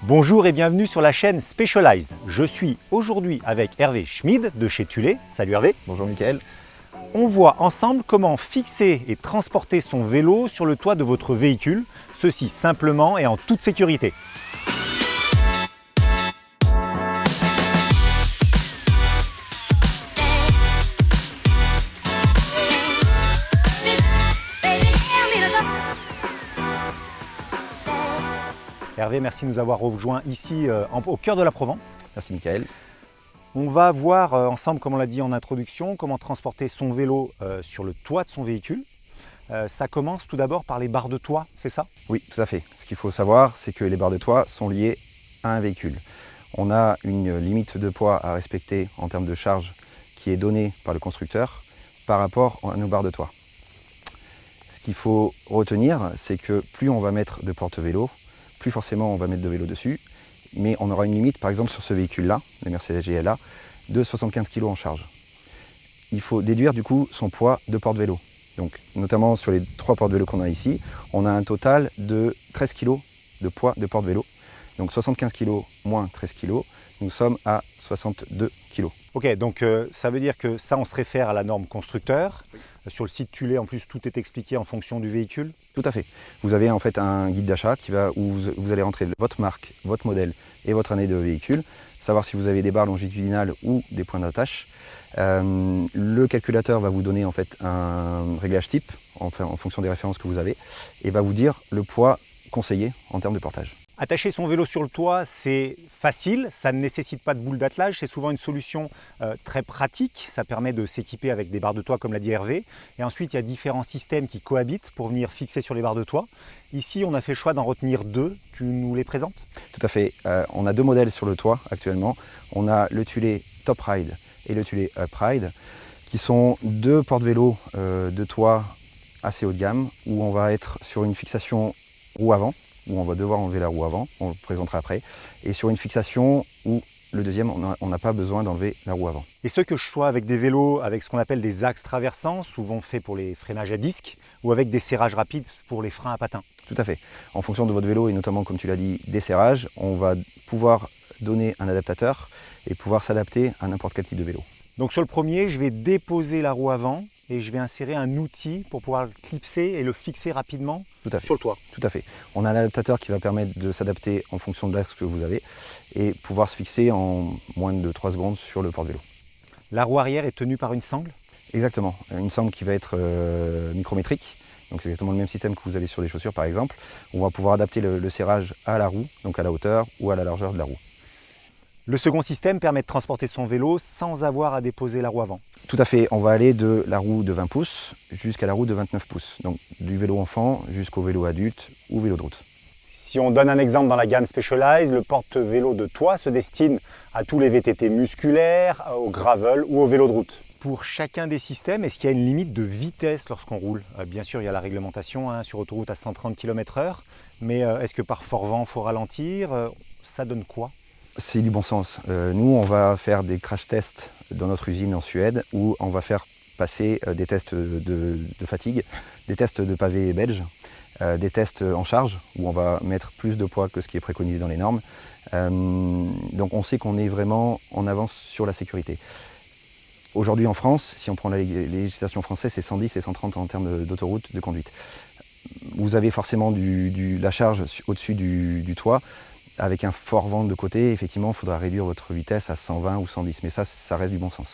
Bonjour et bienvenue sur la chaîne Specialized. Je suis aujourd'hui avec Hervé Schmid de chez Thulé. Salut Hervé. Bonjour Mickaël. On voit ensemble comment fixer et transporter son vélo sur le toit de votre véhicule, ceci simplement et en toute sécurité. Hervé, merci de nous avoir rejoints ici au cœur de la Provence. Merci Mickaël. On va voir ensemble, comme on l'a dit en introduction, comment transporter son vélo sur le toit de son véhicule. Ça commence tout d'abord par les barres de toit, c'est ça? Oui, tout à fait. Ce qu'il faut savoir, c'est que les barres de toit sont liées à un véhicule. On a une limite de poids à respecter en termes de charge qui est donnée par le constructeur par rapport à nos barres de toit. Ce qu'il faut retenir, c'est que plus on va mettre de porte-vélo, plus forcément on va mettre de vélo dessus, mais on aura une limite, par exemple sur ce véhicule-là, le Mercedes GLA, de 75 kg en charge. Il faut déduire du coup son poids de porte-vélo. Donc, notamment sur les 3 porte-vélos qu'on a ici, on a un total de 13 kg de poids de porte-vélo. Donc 75 kg moins 13 kg, nous sommes à 62 kg. Ok, donc ça veut dire que ça, on se réfère à la norme constructeur. Oui. Sur le site Thulé, en plus, tout est expliqué en fonction du véhicule. Tout à fait. Vous avez en fait un guide d'achat où vous allez rentrer votre marque, votre modèle et votre année de véhicule, savoir si vous avez des barres longitudinales ou des points d'attache. Le calculateur va vous donner en fait un réglage type en fonction des références que vous avez et va vous dire le poids conseillé en termes de portage. Attacher son vélo sur le toit, c'est facile, ça ne nécessite pas de boule d'attelage, c'est souvent une solution très pratique, ça permet de s'équiper avec des barres de toit comme l'a dit Hervé. Et ensuite, il y a différents systèmes qui cohabitent pour venir fixer sur les barres de toit. Ici, on a fait le choix d'en retenir 2, tu nous les présentes? Tout à fait, on a 2 modèles sur le toit actuellement. On a le Thulé Top Ride et le Thulé Up Ride, qui sont 2 porte-vélos de toit assez haut de gamme, où on va être sur une fixation roue avant, où on va devoir enlever la roue avant, on le présentera après, et sur une fixation où le deuxième, on n'a pas besoin d'enlever la roue avant. Et ceux que je sois avec des vélos avec ce qu'on appelle des axes traversants, souvent faits pour les freinages à disque, ou avec des serrages rapides pour les freins à patins. Tout à fait. En fonction de votre vélo, et notamment comme tu l'as dit, des serrages, on va pouvoir donner un adaptateur et pouvoir s'adapter à n'importe quel type de vélo. Donc sur le premier, je vais déposer la roue avant et je vais insérer un outil pour pouvoir le clipser et le fixer rapidement sur le toit. Tout à fait. On a un adaptateur qui va permettre de s'adapter en fonction de l'axe que vous avez et pouvoir se fixer en moins de 3 secondes sur le porte-vélo. La roue arrière est tenue par une sangle? Exactement. Une sangle qui va être micrométrique. Donc c'est exactement le même système que vous avez sur des chaussures par exemple. On va pouvoir adapter le serrage à la roue, donc à la hauteur ou à la largeur de la roue. Le second système permet de transporter son vélo sans avoir à déposer la roue avant. Tout à fait, on va aller de la roue de 20 pouces jusqu'à la roue de 29 pouces. Donc du vélo enfant jusqu'au vélo adulte ou vélo de route. Si on donne un exemple dans la gamme Specialized, le porte-vélo de toit se destine à tous les VTT musculaires, au gravel ou au vélo de route. Pour chacun des systèmes, est-ce qu'il y a une limite de vitesse lorsqu'on roule? Bien sûr, il y a la réglementation sur autoroute à 130 km/h, mais est-ce que par fort vent, il faut ralentir? Ça donne quoi? C'est du bon sens. Nous, on va faire des crash tests dans notre usine en Suède où on va faire passer des tests de fatigue, des tests de pavé belge, des tests en charge où on va mettre plus de poids que ce qui est préconisé dans les normes. Donc on sait qu'on est vraiment en avance sur la sécurité. Aujourd'hui en France, si on prend la législation française, c'est 110 et 130 en termes d'autoroute de conduite. Vous avez forcément la charge au-dessus du toit. Avec un fort vent de côté, effectivement, il faudra réduire votre vitesse à 120 ou 110, mais ça reste du bon sens.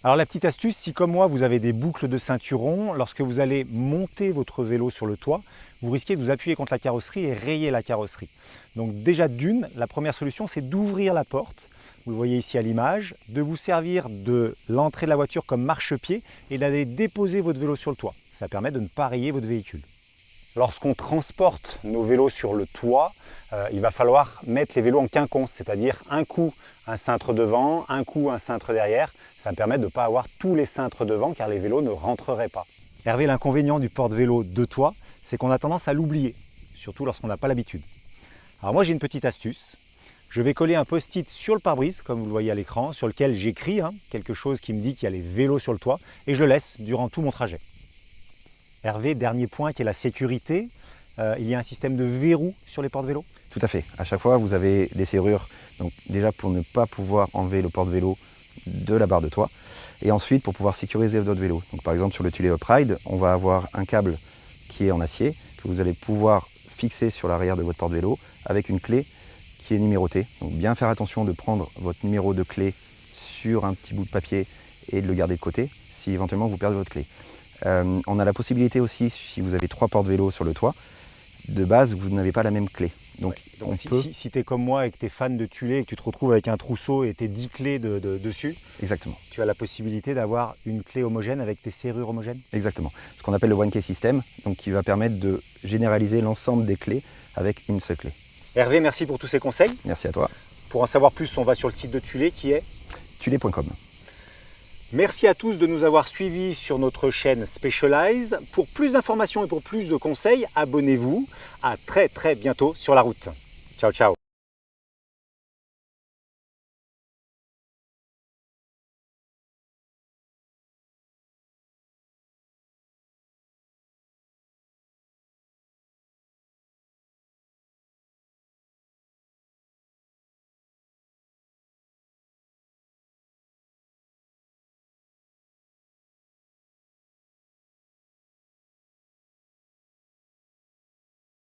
Alors la petite astuce, si comme moi vous avez des boucles de ceinturon, lorsque vous allez monter votre vélo sur le toit, vous risquez de vous appuyer contre la carrosserie et rayer la carrosserie. Donc déjà d'une, la première solution c'est d'ouvrir la porte, vous le voyez ici à l'image, de vous servir de l'entrée de la voiture comme marchepied et d'aller déposer votre vélo sur le toit. Ça permet de ne pas rayer votre véhicule. Lorsqu'on transporte nos vélos sur le toit, il va falloir mettre les vélos en quinconce, c'est-à-dire un coup un cintre devant, un coup un cintre derrière. Ça me permet de ne pas avoir tous les cintres devant car les vélos ne rentreraient pas. Hervé, l'inconvénient du porte-vélo de toit, c'est qu'on a tendance à l'oublier, surtout lorsqu'on n'a pas l'habitude. Alors moi j'ai une petite astuce. Je vais coller un post-it sur le pare-brise, comme vous le voyez à l'écran, sur lequel j'écris quelque chose qui me dit qu'il y a les vélos sur le toit et je le laisse durant tout mon trajet. Hervé, dernier point qui est la sécurité. Il y a un système de verrou sur les porte-vélos? Tout à fait. À chaque fois, vous avez des serrures. Donc déjà pour ne pas pouvoir enlever le porte-vélo de la barre de toit. Et ensuite pour pouvoir sécuriser votre vélo. Donc par exemple sur le Thule Upride, on va avoir un câble qui est en acier que vous allez pouvoir fixer sur l'arrière de votre porte-vélo avec une clé qui est numérotée. Donc bien faire attention de prendre votre numéro de clé sur un petit bout de papier et de le garder de côté si éventuellement vous perdez votre clé. On a la possibilité aussi, si vous avez 3 porte-vélos sur le toit, de base vous n'avez pas la même clé. Donc, si tu es comme moi et que tu es fan de Thule et que tu te retrouves avec un trousseau et tes 10 clés dessus, exactement. Tu as la possibilité d'avoir une clé homogène avec tes serrures homogènes. Exactement. Ce qu'on appelle le One Key System, donc qui va permettre de généraliser l'ensemble des clés avec une seule clé. Hervé, merci pour tous ces conseils. Merci à toi. Pour en savoir plus, on va sur le site de Thule qui est thule.com. Merci à tous de nous avoir suivis sur notre chaîne Specialized. Pour plus d'informations et pour plus de conseils, abonnez-vous. À très bientôt sur la route. Ciao, ciao.